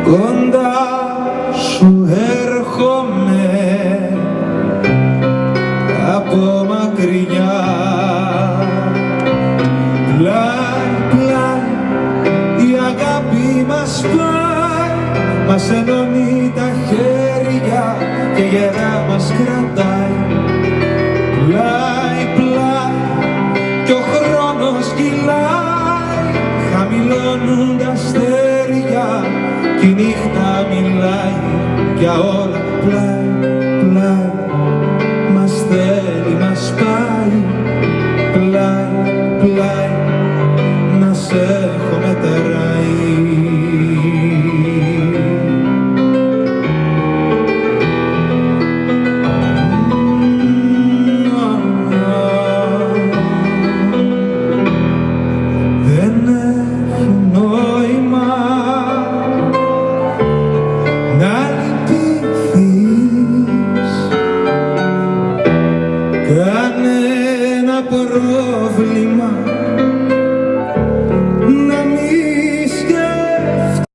κοντά σου έρχομαι από μακριά. Πλάι, πλάι, η αγάπη μας πάει, μας ενώνει τα χέρια και γερά μας κρατάει. Πλάι, πλάι, κι ο χρόνος κυλάει, χαμηλώνουν τα αστέρια κι η νύχτα μιλάει για όλα. Πλάι, πλάι, μας θέλει, μας πάει. Πλάι, πλάι,